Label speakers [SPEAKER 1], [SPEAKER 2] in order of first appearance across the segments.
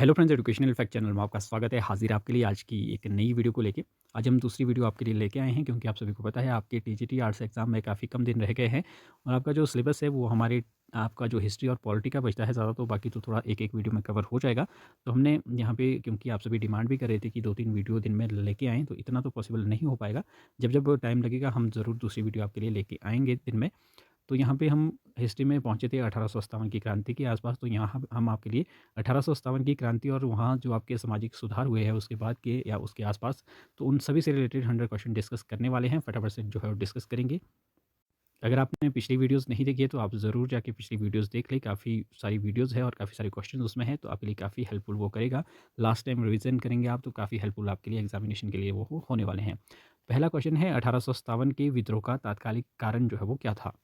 [SPEAKER 1] Hello friends, educational fact channel में आपका स्वागत है। हाजिर आपके लिए आज की एक नई वीडियो को लेके। आज हम दूसरी वीडियो आपके लिए लेके आए हैं क्योंकि आप सभी को पता है आपके टीजीटी आर्ट्स एग्जाम में काफ़ी कम दिन रह गए हैं और आपका जो सिलेबस है वो हमारे आपका जो हिस्ट्री और पॉलिटी का बचता है ज़्यादा, तो बाकी तो थोड़ा एक एक वीडियो में कवर हो जाएगा। तो हमने यहाँ पे क्योंकि आप सभी डिमांड भी कर रहे थे कि 2-3 वीडियो दिन में लेके आएँ, तो इतना तो पॉसिबल नहीं हो पाएगा। जब जब टाइम लगेगा हम ज़रूर दूसरी वीडियो आपके लिए लेके आएँगे दिन में। तो यहाँ पे हम हिस्ट्री में पहुँचे थे 1857 की क्रांति के आसपास। तो यहाँ हम आपके लिए 1857 की क्रांति और वहाँ जो आपके सामाजिक सुधार हुए हैं उसके बाद के या उसके आसपास, तो उन सभी से रिलेटेड 100 क्वेश्चन डिस्कस करने वाले हैं। फटाफट से जो है वो डिस्कस करेंगे। अगर आपने पिछली वीडियोस नहीं देखी है तो आप ज़रूर जाके पिछली वीडियोस देख लें। काफ़ी सारी वीडियोस है और काफ़ी सारे क्वेश्चन उसमें हैं, तो आपके लिए काफ़ी हेल्पफुल वो करेगा। लास्ट टाइम रिवीजन करेंगे आप तो काफ़ी हेल्पफुल आपके लिए एग्जामिनेशन के लिए वो होने वाले हैं। पहला क्वेश्चन है 1857 के विद्रोह का तात्कालिक कारण जो है वो क्या था?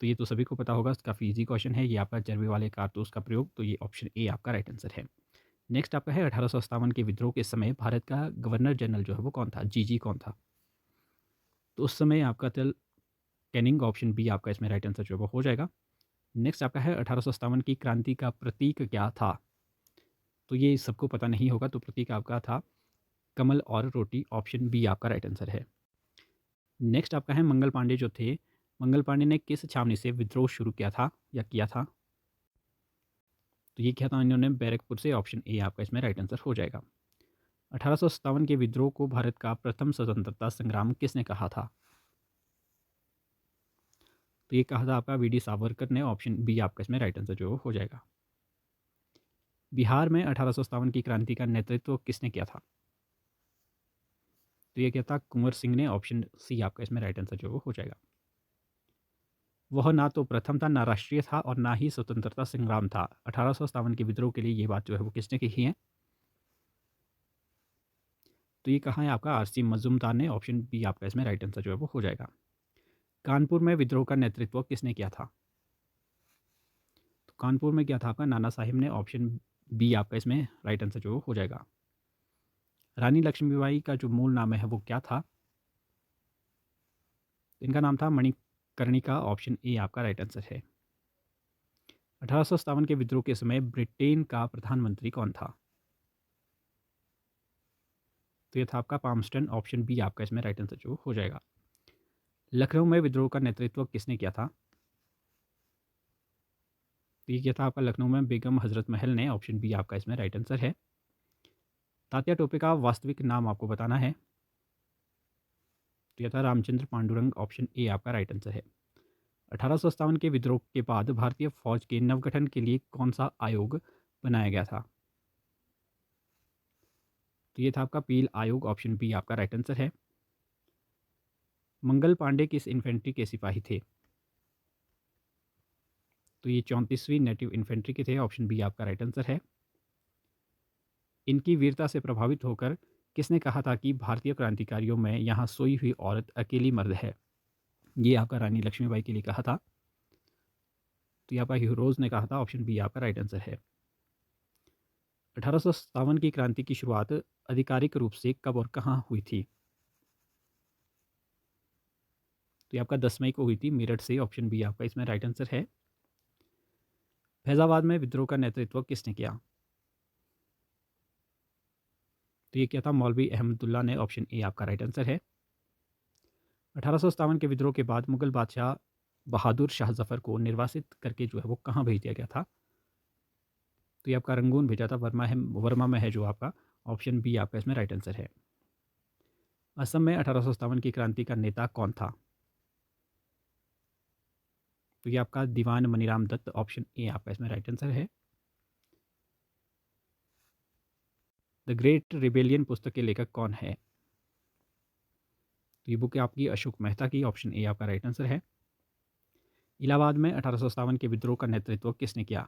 [SPEAKER 1] तो ये तो सभी को पता होगा, काफ़ी ईज़ी क्वेश्चन है ये आपका। चर्बी वाले कारतूस का प्रयोग, तो ये ऑप्शन ए आपका राइट आंसर है। नेक्स्ट आपका है 1857 के विद्रोह के समय भारत का गवर्नर जनरल जो है वो कौन था? जीजी कौन था? तो उस समय आपका था कैनिंग, ऑप्शन बी आपका इसमें राइट आंसर जो है वो हो जाएगा। नेक्स्ट आपका है 1857 की क्रांति का प्रतीक क्या था? तो ये सबको पता नहीं होगा, तो प्रतीक आपका था कमल और रोटी, ऑप्शन बी आपका राइट आंसर है। नेक्स्ट आपका है मंगल पांडे जो थे, मंगल पांडे ने किस छावनी से विद्रोह शुरू किया था या किया था? तो ये क्या था इन्होंने बैरकपुर से, ऑप्शन ए आपका इसमें राइट आंसर हो जाएगा। 1857 के विद्रोह को भारत का प्रथम स्वतंत्रता संग्राम किसने कहा था? तो ये कहा था आपका वी डी सावरकर ने, ऑप्शन बी आपका इसमें राइट आंसर जो हो जाएगा। बिहार में 1857 की क्रांति का नेतृत्व किसने किया था? तो ये क्या था कुंवर सिंह ने, ऑप्शन सी आपका इसमें राइट आंसर जो हो जाएगा। वह ना तो प्रथम था, ना राष्ट्रीय था और ना ही स्वतंत्रता संग्राम था। 1857 के विद्रोह के लिए ये बात जो है वो किसने कही है? तो ये कहा है आपका आरसी मजूमदार ने, ऑप्शन बी आपका इसमें राइट आंसर जो है वो हो जाएगा। कानपुर में विद्रोह का नेतृत्व किसने किया था? तो कानपुर में क्या था आपका नाना साहिब ने, ऑप्शन बी आपका इसमें राइट आंसर जो हो जाएगा। रानी लक्ष्मीबाई का जो मूल नाम है वो क्या था? इनका नाम था मणिकर्णिका, ऑप्शन ए आपका राइट आंसर है। 1857 के विद्रोह के समय ब्रिटेन का प्रधानमंत्री कौन था? तो ये था आपका पामस्टन, ऑप्शन बी आपका इसमें राइट आंसर जो हो जाएगा। लखनऊ में विद्रोह का नेतृत्व किसने किया था? तो ये क्या था आपका लखनऊ में बेगम हजरत महल ने, ऑप्शन बी आपका इसमें राइट आंसर है। तात्या टोपे का वास्तविक नाम आपको बताना है। तो यह था रामचंद्र पांडुरंग, ऑप्शन ए आपका राइट आंसर है। 1857 के विद्रोह के बाद भारतीय फौज के नवगठन के लिए कौन सा आयोग बनाया गया था? तो ये था आपका पील आयोग, ऑप्शन बी आपका राइट आंसर है। मंगल पांडे किस इन्फेंट्री के सिपाही थे? तो ये 34वीं नेटिव इन्फेंट्री के थे, ऑप्शन बी आपका राइट आंसर है। इनकी वीरता से प्रभावित होकर किसने कहा था कि भारतीय क्रांतिकारियों में यहाँ सोई हुई औरत अकेली मर्द है? ये आपका रानी लक्ष्मीबाई के लिए कहा था। तो ये आपका हीरोज ने कहा था, ऑप्शन बी आपका राइट आंसर है। 1857 की क्रांति की शुरुआत आधिकारिक रूप से कब और कहाँ हुई थी? तो ये आपका 10 मई को हुई थी मेरठ से, ऑप्शन बी आपका इसमें राइट आंसर है। फैजाबाद में विद्रोह का नेतृत्व किसने किया? तो ये क्या था मौलवी अहमदुल्ला ने, ऑप्शन ए आपका राइट आंसर है। 1857 के विद्रोह के बाद मुगल बादशाह बहादुर शाह जफर को निर्वासित करके जो है वो कहाँ भेज दिया गया था? तो ये आपका रंगून भेजा था, वर्मा में है जो आपका, ऑप्शन बी आपका इसमें राइट आंसर है। असम में 1857 की क्रांति का नेता कौन था? तो ये आपका दीवान मनीराम दत्त, ऑप्शन ए आपका इसमें राइट आंसर है। द ग्रेट रिबेलियन पुस्तक के लेखक कौन है? तो ये बुक है आपकी अशोक मेहता की, ऑप्शन ए आपका राइट आंसर है। इलाहाबाद में 1857 के विद्रोह का नेतृत्व किसने किया?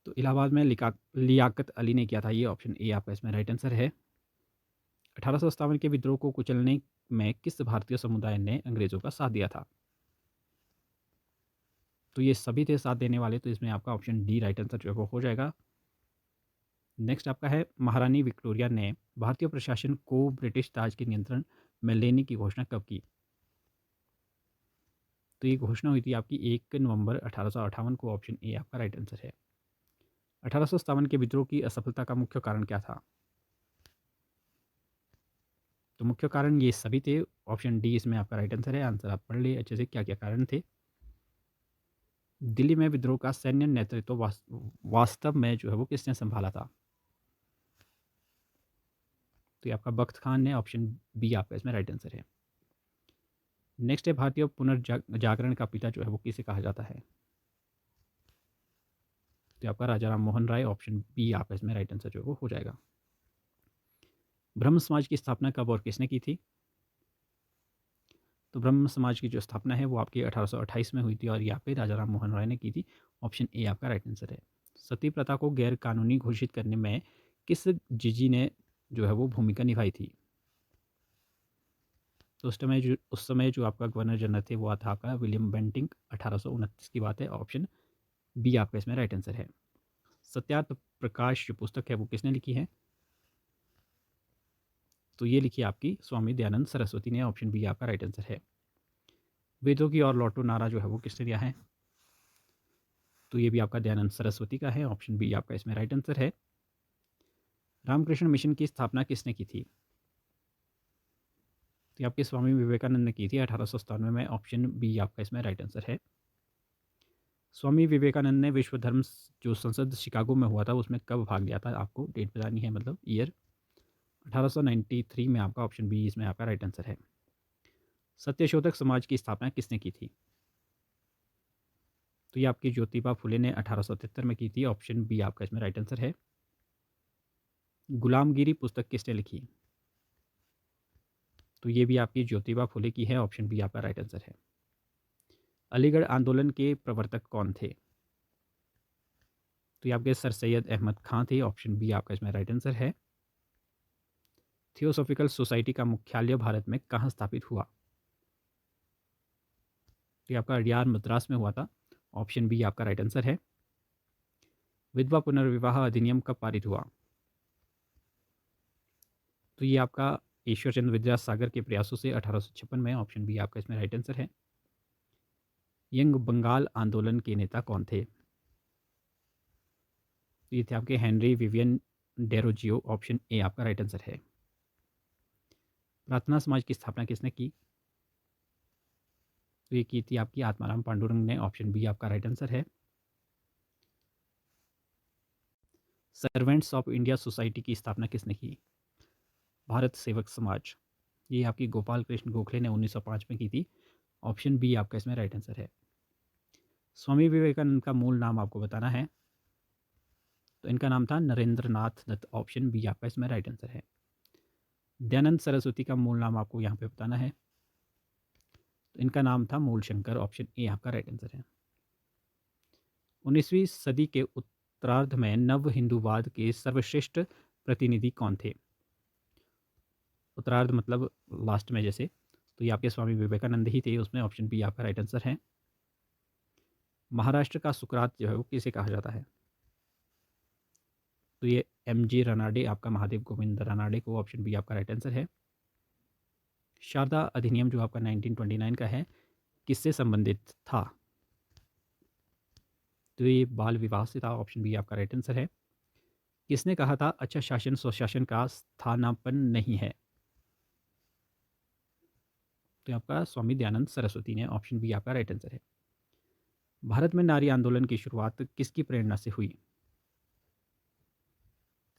[SPEAKER 1] तो इलाहाबाद में लियाकत अली ने किया था, ये ऑप्शन ए आपका इसमें राइट आंसर है। 1857 के विद्रोह को कुचलने में किस भारतीय समुदाय ने अंग्रेजों का साथ दिया था? तो ये सभी थे साथ देने वाले, तो इसमें आपका ऑप्शन डी राइट आंसर जो है वो हो जाएगा। नेक्स्ट आपका है महारानी विक्टोरिया ने भारतीय प्रशासन को ब्रिटिश ताज के नियंत्रण में लेने की घोषणा कब की? तो ये घोषणा हुई थी आपकी 1 नवंबर 1858 को। ऑप्शन ए आपका राइट आंसर है। 1857 के विद्रोह की असफलता का मुख्य कारण क्या था? तो मुख्य कारण ये सभी थे। ऑप्शन डी इसमें आपका राइट आंसर है। आंसर आप पढ़ लिए अच्छे से, क्या क्या कारण थे। दिल्ली में विद्रोह का सैन्य नेतृत्व वास्तव में जो है वो किसने संभाला था? तो ये आपका बख्त खान ने। ऑप्शन बी आपका इसमें राइट आंसर है। नेक्स्ट है, भारतीय पुनर्जागरण का पिता जो है वो किसे कहा जाता है? तो आपका राजा राम मोहन राय। ऑप्शन बी आपका इसमें राइट आंसर जो है वो हो जाएगा। ब्रह्म समाज की स्थापना कब और किसने की थी? तो ब्रह्म समाज की जो स्थापना है वो आपकी 1828 में हुई थी और ये आपके राजा राम मोहन राय ने की थी। ऑप्शन ए आपका राइट आंसर है। सती प्रथा को गैर कानूनी घोषित करने में किस जिजी ने जो है वो भूमिका निभाई थी? तो उस समय जो आपका गवर्नर जनरल थे वो था आपका विलियम बेंटिंक। 1829 की बात है। ऑप्शन बी आपका इसमें राइट आंसर है। सत्यार्थ प्रकाश जो पुस्तक है वो किसने लिखी है? तो ये लिखी आपकी स्वामी दयानंद सरस्वती ने। ऑप्शन बी आपका राइट आंसर है। वेदों की और लौटो नारा जो है वो किसने दिया है? तो ये भी आपका दयानंद सरस्वती का है। ऑप्शन बी आपका इसमें राइट आंसर है। रामकृष्ण मिशन की स्थापना किसने की थी? तो ये आपके स्वामी विवेकानंद ने की थी 1897 में। ऑप्शन बी आपका इसमें राइट आंसर है। स्वामी विवेकानंद ने विश्व धर्म जो संसद शिकागो में हुआ था उसमें कब भाग लिया था? आपको डेट बतानी है, मतलब ईयर। 1893 में आपका। ऑप्शन बी इसमें आपका राइट आंसर है। सत्यशोधक समाज की स्थापना किसने की थी? तो ये आपकी ज्योतिबा फुले ने 1873 में की थी। ऑप्शन बी आपका इसमें राइट आंसर है। गुलामगिरी पुस्तक किसने लिखी? तो ये भी आपकी ज्योतिबा फुले की है। ऑप्शन बी आपका राइट आंसर है। अलीगढ़ आंदोलन के प्रवर्तक कौन थे? तो ये आपके सर सैयद अहमद खां थे। ऑप्शन बी आपका इसमें राइट आंसर है। थियोसॉफिकल सोसाइटी का मुख्यालय भारत में कहाँ स्थापित हुआ? तो ये आपका अडियार मद्रास में हुआ था। ऑप्शन बी आपका राइट आंसर है। विधवा पुनर्विवाह अधिनियम कब पारित हुआ? तो ये आपका ईश्वर चंद्र विद्यासागर के प्रयासों से 1856 में। ऑप्शन बी आपका इसमें राइट आंसर है। यंग बंगाल आंदोलन के नेता कौन थे? तो ये थे आपके Henry Vivian Derozio. Option A आपका राइट आंसर है। प्रार्थना समाज की स्थापना किसने की? तो ये की थी आपकी आत्माराम पांडुरंग ने। ऑप्शन बी आपका राइट आंसर है। सर्वेंट्स ऑफ इंडिया सोसाइटी की स्थापना किसने की? भारत सेवक समाज। ये आपकी गोपाल कृष्ण गोखले ने 1905 में की थी। ऑप्शन बी आपका इसमें राइट आंसर है। स्वामी विवेकानंद का मूल नाम आपको बताना है। तो इनका नाम था नरेंद्र नाथ दत्त। ऑप्शन बी आपका इसमें राइट आंसर है। दयानंद सरस्वती का मूल नाम आपको यहाँ पे बताना है। तो इनका नाम था मूल शंकर। ऑप्शन ए आपका राइट आंसर है। 19वीं सदी के उत्तरार्ध में नव हिंदूवाद के सर्वश्रेष्ठ प्रतिनिधि कौन थे? उत्तरार्ध मतलब लास्ट में जैसे। तो ये आपके स्वामी विवेकानंद ही थे उसमें। ऑप्शन बी आपका राइट आंसर है। महाराष्ट्र का सुकरात जो है वो किसे कहा जाता है? तो ये एम जी रानाडे, आपका महादेव गोविंद रानाडे को। ऑप्शन बी आपका राइट आंसर है। शारदा अधिनियम जो आपका 1929 का है किससे संबंधित था? तो ये बाल विवाह से था। ऑप्शन बी आपका राइट आंसर है। किसने कहा था अच्छा शासन स्वशासन का स्थानापन्न नहीं है? तो आपका स्वामी दयानंद सरस्वती ने। ऑप्शन बी आपका राइट आंसर है। भारत में नारी आंदोलन की शुरुआत किसकी प्रेरणा से हुई?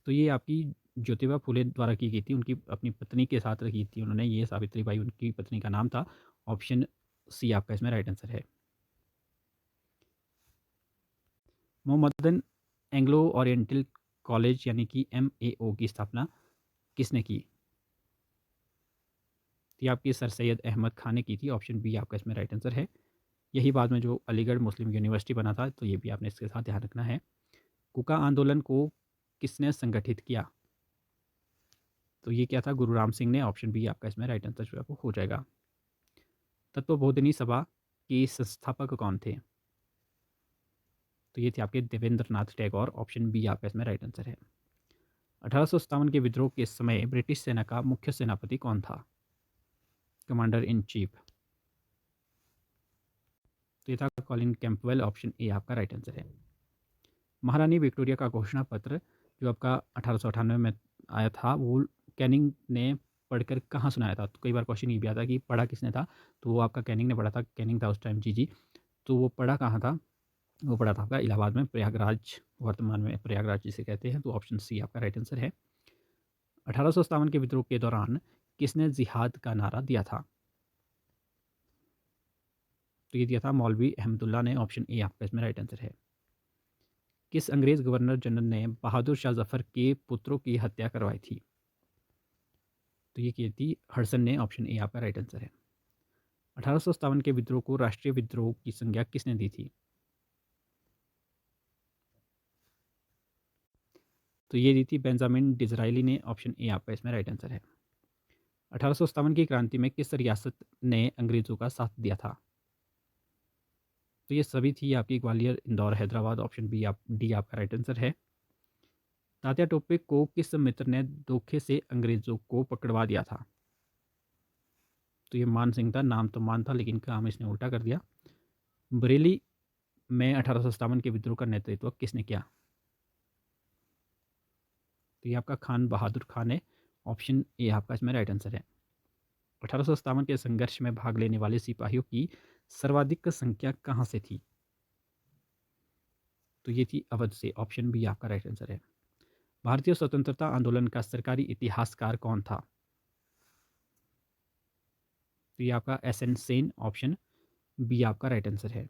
[SPEAKER 1] तो ये आपकी ज्योतिबा फुले द्वारा की गई थी। उनकी अपनी पत्नी के साथ की थी उन्होंने। ये सावित्री बाई उनकी पत्नी का नाम था। ऑप्शन सी आपका इसमें राइट आंसर है। मोहम्मदन एंग्लो ओरिएंटल कॉलेज यानी कि MAO की स्थापना किसने की? ये आपकी सर सैयद अहमद खान ने की थी। ऑप्शन बी आपका इसमें राइट आंसर है। यही बाद में जो अलीगढ़ मुस्लिम यूनिवर्सिटी बना था। तो ये भी आपने इसके साथ ध्यान रखना है। कुका आंदोलन को किसने संगठित किया? तो ये क्या था? गुरु राम सिंह ने। ऑप्शन बी आपका इसमें राइट आंसर जो है वो हो जाएगा। तत्वबोधिनी सभा के संस्थापक कौन थे? तो ये थे आपके देवेंद्र नाथ टैगोर। ऑप्शन बी आपका इसमें राइट आंसर है। 1857 के विद्रोह के समय ब्रिटिश सेना का मुख्य सेनापति कौन था? Commander in chief. तो ये था कॉलिन कैंपवेल, ऑप्शन ए आपका राइट आंसर है। महारानी विक्टोरिया का घोषणा पत्र जो आपका 1898 में आया था, वो कैनिंग ने पढ़कर कहाँ सुनाया था? तो कई बार क्वेश्चन ये भी आता है कि पढ़ा किसने था? तो वो आपका कैनिंग ने पढ़ा था, कैनिंग था उस टाइम, जी। तो वो पढ़ा कहाँ था? वो पढ़ा था आपका इलाहाबाद में, प्रयागराज, वर्तमान में प्रयागराज जिसे कहते हैं। तो ऑप्शन सी आपका राइट आंसर है। 1857 के विद्रोह के दौरान किसने जिहाद का नारा दिया था? तो ये दिया था मौलवी अहमदुल्ला ने, ऑप्शन ए आपका इसमें राइट आंसर है। किस अंग्रेज गवर्नर जनरल ने बहादुर शाह जफर के पुत्रों की हत्या करवाई थी? तो ये की थी हडसन ने, ऑप्शन ए आपका राइट आंसर है। 1857 के विद्रोह को राष्ट्रीय विद्रोह की संज्ञा किसने दी थी? तो ये दी थी बेंजामिन डिजराइली ने, ऑप्शन ए आपका इसमें राइट आंसर है। 1857 की क्रांति में किस रियासत ने अंग्रेजों का साथ दिया था? तो ये सभी थी आपकी ग्वालियर, इंदौर, हैदराबाद, ऑप्शन बी आप डी आपका राइट आंसर है। तात्या टोपे को किस मित्र ने धोखे से अंग्रेजों को पकड़वा दिया था? तो ये मान सिंह था, नाम तो मान था लेकिन काम इसने उल्टा कर दिया। बरेली में 1857 के विद्रोह का नेतृत्व किसने किया? तो ये आपका खान बहादुर खान है, ऑप्शन ए आपका इसमें राइट आंसर है। 1857 के संघर्ष में भाग लेने वाले सिपाहियों की सर्वाधिक संख्या कहाँ से थी? तो ये थी अवध से, ऑप्शन बी आपका राइट आंसर है। भारतीय स्वतंत्रता आंदोलन का सरकारी इतिहासकार कौन था? तो ये आपका S N Sen, option B आपका राइट आंसर है।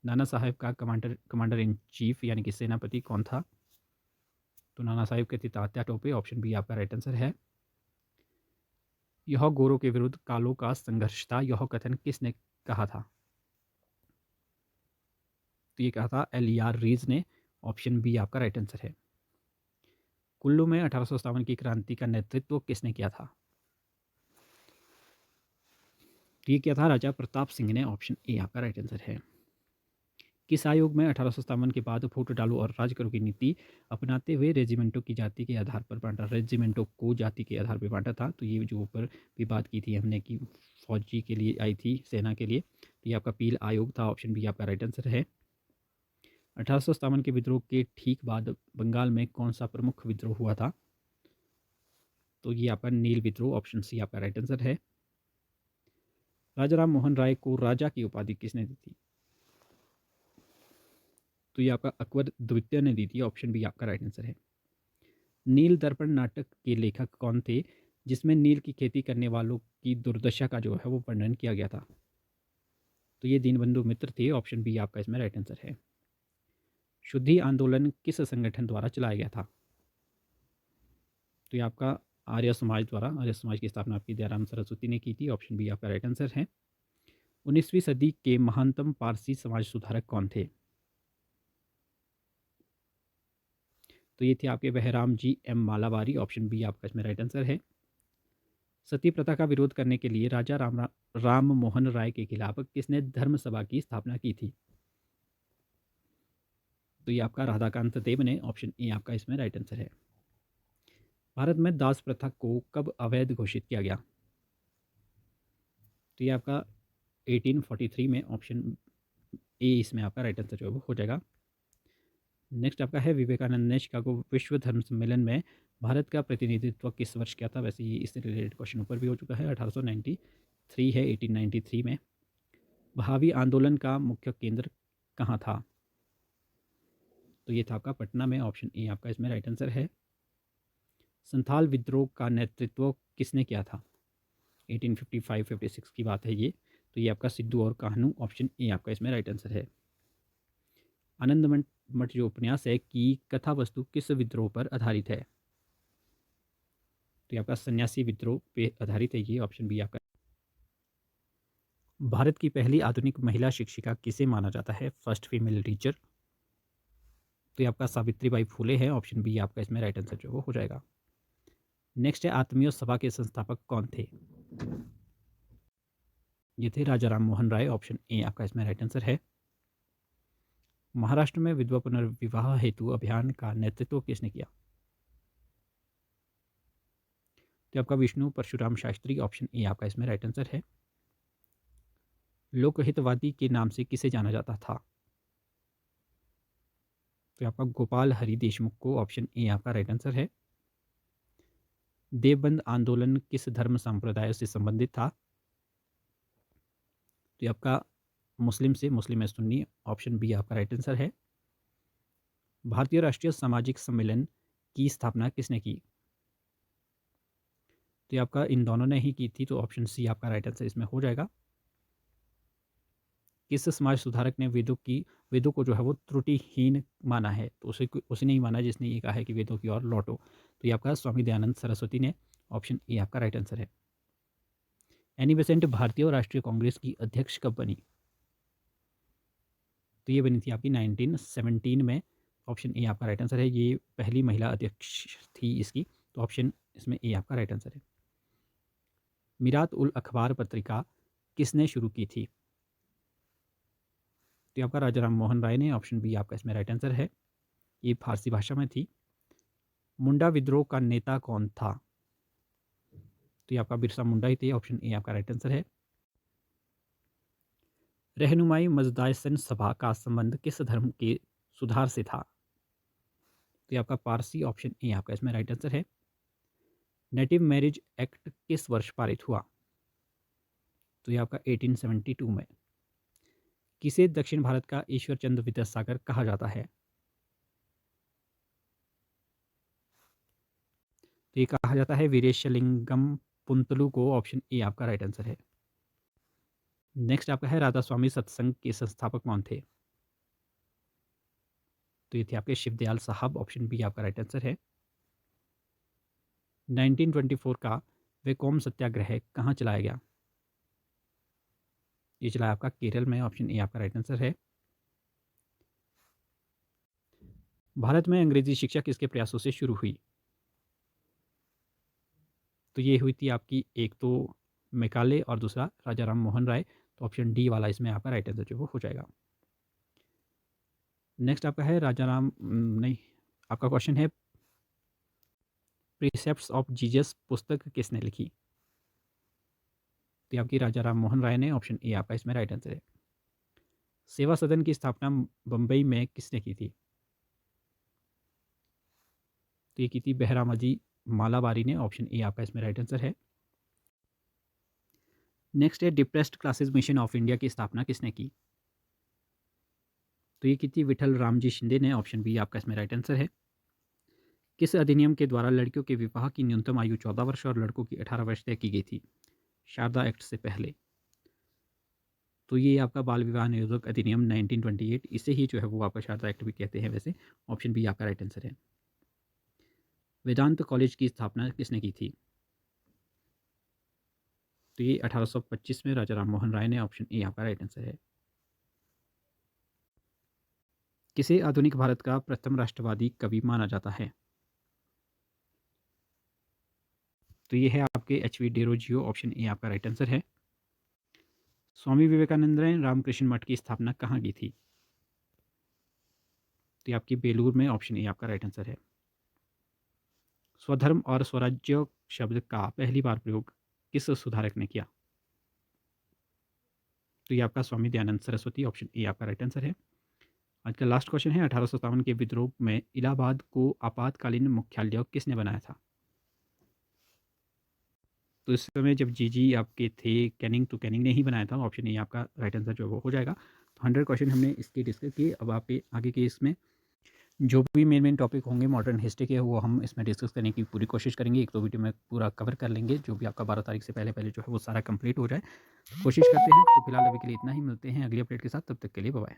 [SPEAKER 1] नाना साहेब का कमांडर इन चीफ यानी कि सेनापति कौन था? तो नाना साहेब के थे तात्या टोपे, ऑप्शन बी आपका राइट आंसर है। यह गोरों के विरुद्ध कालों का संघर्ष था, यह कथन किसने कहा था? तो ये कहा था एल ई आर रीज ने, ऑप्शन बी आपका राइट आंसर है। कुल्लू में 1857 की क्रांति का नेतृत्व किसने किया था? तो ये किया था राजा प्रताप सिंह ने, ऑप्शन ए आपका राइट आंसर है। किस आयोग में 1857 के बाद वोट डालो और राज करो की नीति अपनाते हुए रेजिमेंटों की जाति के आधार पर बांटा, रेजिमेंटों को जाति के आधार पर बांटा था? तो ये जो ऊपर भी बात की थी हमने कि फौजी के लिए आई थी, सेना के लिए, तो ये आपका पील आयोग था, ऑप्शन बी आपका राइट आंसर है। 1857 के विद्रोह के ठीक बाद बंगाल में कौन सा प्रमुख विद्रोह हुआ था? तो ये आपका नील विद्रोह, ऑप्शन सी आपका राइट आंसर है। राजा राम मोहन राय को राजा की उपाधि किसने दी थी? तो ये आपका अकबर द्वितीय ने दी थी, ऑप्शन बी आपका राइट आंसर है। नील दर्पण नाटक के लेखक कौन थे जिसमें नील की खेती करने वालों की दुर्दशा का जो है वो वर्णन किया गया था? तो ये दीनबंधु मित्र थे, ऑप्शन बी आपका इसमें राइट आंसर है। शुद्धि आंदोलन किस संगठन द्वारा चलाया गया था? तो ये आपका आर्य समाज द्वारा, आर्य समाज की स्थापना आपकी दयाराम सरस्वती ने की थी, ऑप्शन बी आपका राइट आंसर है। 19वीं सदी के महानतम पारसी समाज सुधारक कौन थे? तो ये थे आपके Behram ji M Malabari, option B आपका इसमें राइट आंसर है। सती प्रथा का विरोध करने के लिए राजा राम मोहन राय के खिलाफ किसने धर्म सभा की स्थापना की थी? तो ये आपका राधाकांत देव ने, ऑप्शन ए आपका इसमें राइट आंसर है। भारत में दास प्रथा को कब अवैध घोषित किया गया? तो ये आपका 1843 में, ऑप्शन ए इसमें आपका राइट आंसर जो है वो हो जाएगा। नेक्स्ट आपका है विवेकानंद ने शिकागो विश्व धर्म सम्मेलन में भारत का प्रतिनिधित्व किस वर्ष किया था? वैसे ये इससे रिलेटेड क्वेश्चन ऊपर भी हो चुका है, 1893 है, 1893 में। भावी आंदोलन का मुख्य केंद्र कहाँ था? तो ये था आपका पटना में, ऑप्शन ए आपका इसमें राइट आंसर है। संथाल विद्रोह का नेतृत्व किसने किया था? 1855-56 की बात है ये। तो ये आपका सिद्धू और कान्हू, ऑप्शन ए आपका इसमें राइट आंसर है। आनंद मठ जो उपन्यास है की कथा वस्तु किस विद्रोह पर आधारित है? तो ये आपका सन्यासी विद्रोह पे आधारित है ये, ऑप्शन बी आपका। भारत की पहली आधुनिक महिला शिक्षिका किसे माना जाता है, फर्स्ट फीमेल टीचर? तो ये आपका सावित्रीबाई फुले है, ऑप्शन बी आपका इसमें राइट आंसर जो वो हो जाएगा। नेक्स्ट है आत्मीय सभा के संस्थापक कौन थे? ये थे राजा राम मोहन राय, ऑप्शन ए आपका इसमें राइट आंसर है। महाराष्ट्र में विधवा पुनर्विवाह हेतु अभियान का नेतृत्व किसने किया? तो आपका विष्णु परशुराम शास्त्री, ऑप्शन ए आपका इसमें राइट आंसर है। लोकहितवादी के नाम से किसे जाना जाता था? तो आपका गोपाल हरि देशमुख को, ऑप्शन ए आपका राइट आंसर है। देवबंद आंदोलन किस धर्म संप्रदाय से संबंधित था? तो ये आपका मुस्लिम से, मुस्लिम सुन्नी, ऑप्शन बी आपका राइट आंसर है। भारतीय राष्ट्रीय सामाजिक सम्मेलन की स्थापना किसने की? तो ये आपका इन दोनों ने ही की थी, तो ऑप्शन सी आपका राइट आंसर इसमें हो जाएगा। किस समाज सुधारक ने वेदों को जो है वो त्रुटिहीन माना है? तो उसने ही माना जिसने ये कहा है कि वेदों की ओर लौटो। तो ये आपका स्वामी दयानंद सरस्वती ने, ऑप्शन ए आपका राइट आंसर है। एनी बेसेंट भारतीय राष्ट्रीय कांग्रेस की अध्यक्ष कब बनी? तो ये बनी थी आपकी 1917 में, ऑप्शन ए आपका राइट आंसर है। ये पहली महिला अध्यक्ष थी इसकी, तो ऑप्शन इसमें ए आपका राइट आंसर है। मिरात उल अखबार पत्रिका किसने शुरू की थी? तो ये आपका राजा राम मोहन राय ने, ऑप्शन बी आपका इसमें राइट आंसर है। ये फारसी भाषा में थी। मुंडा विद्रोह का नेता कौन था? तो ये आपका बिरसा मुंडा ही थे, ऑप्शन ए आपका राइट आंसर है। रहनुमाई मजदायसन सभा का संबंध किस धर्म के सुधार से था? तो ये आपका पारसी, ऑप्शन ए आपका इसमें राइट आंसर है। नेटिव मैरिज एक्ट किस वर्ष पारित हुआ? तो ये आपका 1872 में। किसे दक्षिण भारत का ईश्वर चंद्र विद्यासागर कहा जाता है? तो ये कहा जाता है वीरेशलिंगम पुंतलू को, ऑप्शन ए आपका राइट आंसर है। नेक्स्ट आपका है राधा स्वामी सत्संग के संस्थापक कौन थे? तो ये थे आपके शिवदयाल साहब, ऑप्शन बी आपका राइट आंसर है। 1924 का वेकोम सत्याग्रह कहाँ चलाया गया? ये चला आपका केरल में, ऑप्शन ए आपका राइट आंसर है। भारत में अंग्रेजी शिक्षा किसके प्रयासों से शुरू हुई? तो ये हुई थी आपकी, एक तो मैकाले और दूसरा राजा राम मोहन राय, तो ऑप्शन डी वाला इसमें आपका राइट आंसर जो वो हो जाएगा। नेक्स्ट आपका है राजा राम नहीं, आपका क्वेश्चन है प्रीसेप्ट्स ऑफ जीसस पुस्तक किसने लिखी? तो ये आपकी राजा राम मोहन राय ने, ऑप्शन ए आपका इसमें राइट आंसर है। सेवा सदन की स्थापना बम्बई में किसने की थी? तो ये की थी बहरामाजी मालाबारी ने, ऑप्शन ए आपका इसमें राइट आंसर है। नेक्स्ट है depressed classes mission of India की स्थापना किसने की? तो ये की थी विठल रामजी शिंदे ने, ऑप्शन बी आपका इसमें राइट आंसर है। किस अधिनियम के द्वारा लड़कियों के विवाह की न्यूनतम आयु 14 वर्ष और लड़कों की 18 वर्ष तय की गई थी? शारदा एक्ट से पहले। तो ये आपका बाल विवाह निरोधक अधिनियम 1928, इसे ही जो है वो आपका शारदा एक्ट भी कहते हैं वैसे, ऑप्शन बी आपका राइट आंसर है। वेदांत कॉलेज की स्थापना किसने की थी? तो ये 1825 में राजा राम मोहन राय ने, ऑप्शन ए आपका राइट आंसर है। किसे आधुनिक भारत का प्रथम राष्ट्रवादी कवि माना जाता है? तो ये है आपके एच.वी. डेरोजियो, ऑप्शन ए आपका राइट आंसर है। स्वामी विवेकानंद ने रामकृष्ण मठ की स्थापना कहाँ की थी? तो ये आपकी बेलूर में, ऑप्शन ए आपका राइट आंसर है। स्वधर्म और स्वराज्य शब्द का पहली बार प्रयोग किस सुधारक ने किया? तो ये आपका स्वामी दयानंद सरस्वती, ऑप्शन ए आपका राइट आंसर है। आज का लास्ट क्वेश्चन है 1857 के विद्रोह में इलाहाबाद को आपातकालीन मुख्यालय किसने बनाया था? तो इस समय जब जी आपके थे कैनिंग, तो कैनिंग ने ही बनाया था, ऑप्शन ए आपका राइट आंसर जो वो हो जाएगा। तो 100 क्वेश्चन हमने इसके डिस्कस किए। अब आपके आगे के इसमें जो भी मेन टॉपिक होंगे मॉडर्न हिस्ट्री के, वो हम इसमें डिस्कस करने की पूरी कोशिश करेंगे। एक दो वीडियो में पूरा कवर कर लेंगे, जो भी आपका 12 तारीख से पहले पहले जो है वो सारा कंप्लीट हो जाए, कोशिश करते हैं। तो फिलहाल अभी के लिए इतना ही, मिलते हैं अगली अपडेट के साथ, तब तक के लिए बाय बाय।